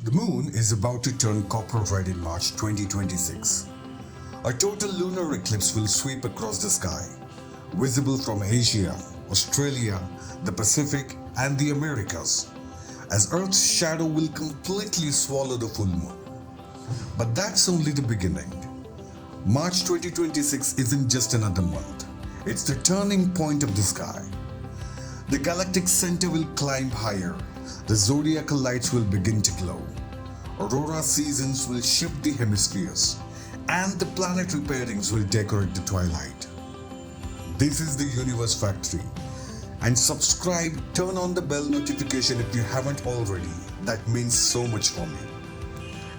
The moon is about to turn copper red in March 2026. A total lunar eclipse will sweep across the sky, visible from Asia, Australia, the Pacific, and the Americas, as Earth's shadow will completely swallow the full moon. But that's only the beginning. March 2026 isn't just another month, it's the turning point of the sky. The Galactic Center will climb higher, the Zodiacal lights will begin to glow, aurora seasons will shift the hemispheres, and the planetary pairings will decorate the twilight. This is the Universe Factory, and subscribe, turn on the bell notification if you haven't already. That means so much for me.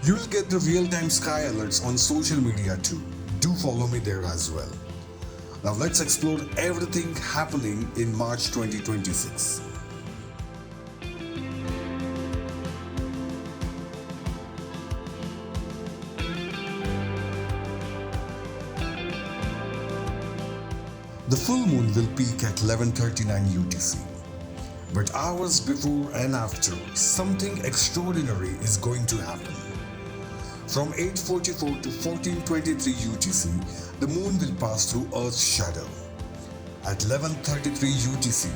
You'll get the real-time sky alerts on social media too. Do follow me there as well. Now let's explore everything happening in March 2026. The full moon will peak at 11:39 UTC. But hours before and after, something extraordinary is going to happen. From 8:44 to 14:23 UTC, the moon will pass through Earth's shadow. At 11:33 UTC,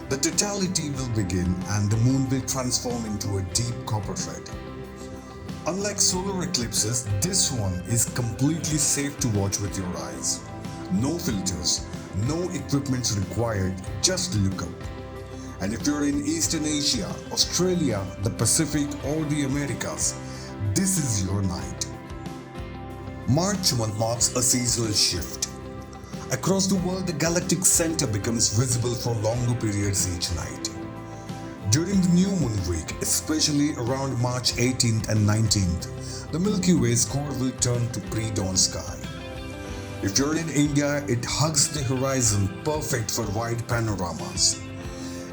the totality will begin and the moon will transform into a deep copper red. Unlike solar eclipses, this one is completely safe to watch with your eyes. No filters, no equipment required, just look up. And if you're in Eastern Asia, Australia, the Pacific, or the Americas, this is your night. March month marks a seasonal shift. Across the world, the Galactic Center becomes visible for longer periods each night. During the new moon week, especially around March 18th and 19th, the Milky Way's core will turn to pre-dawn sky. If you're in India, it hugs the horizon, perfect for wide panoramas.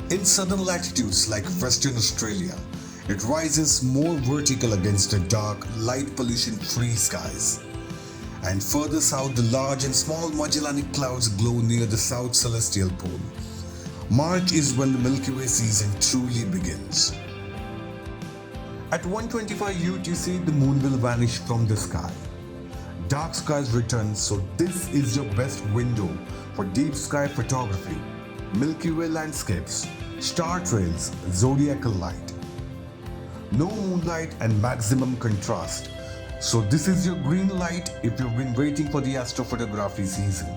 In southern latitudes like Western Australia, it rises more vertical against the dark, light pollution-free skies. And further south, the large and small Magellanic clouds glow near the south celestial pole. March is when the Milky Way season truly begins. At 1:25 UTC, the moon will vanish from the sky. Dark skies return, so this is your best window for deep sky photography, Milky Way landscapes, star trails, zodiacal light. No moonlight and maximum contrast, so this is your green light if you've been waiting for the astrophotography season.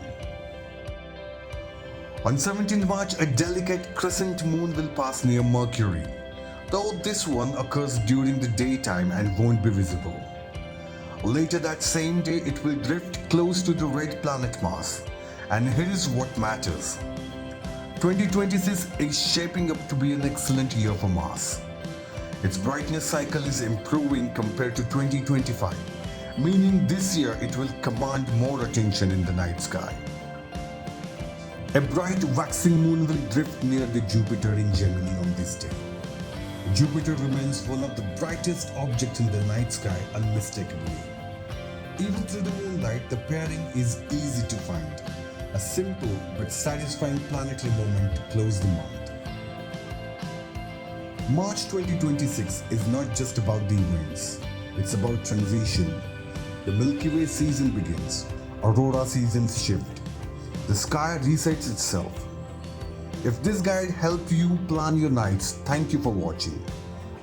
On 17th March, a delicate crescent moon will pass near Mercury, though this one occurs during the daytime and won't be visible. Later that same day, it will drift close to the red planet Mars. And here is what matters. 2026 is shaping up to be an excellent year for Mars. Its brightness cycle is improving compared to 2025, meaning this year it will command more attention in the night sky. A bright waxing moon will drift near the Jupiter in Gemini on this day. Jupiter remains one of the brightest objects in the night sky unmistakably. Even through the moonlight, the pairing is easy to find. A simple but satisfying planetary moment to close the month. March 2026 is not just about the events, it's about transition. The Milky Way season begins, aurora seasons shift, the sky resets itself. If this guide helped you plan your nights, thank you for watching.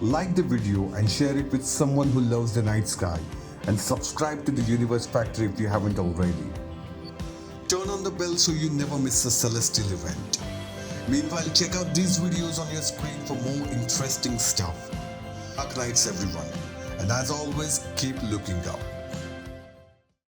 Like the video and share it with someone who loves the night sky, and subscribe to the Universe Factory if you haven't already. Turn on the bell so you never miss a celestial event. Meanwhile, check out these videos on your screen for more interesting stuff. Dark nights everyone, and as always, keep looking up.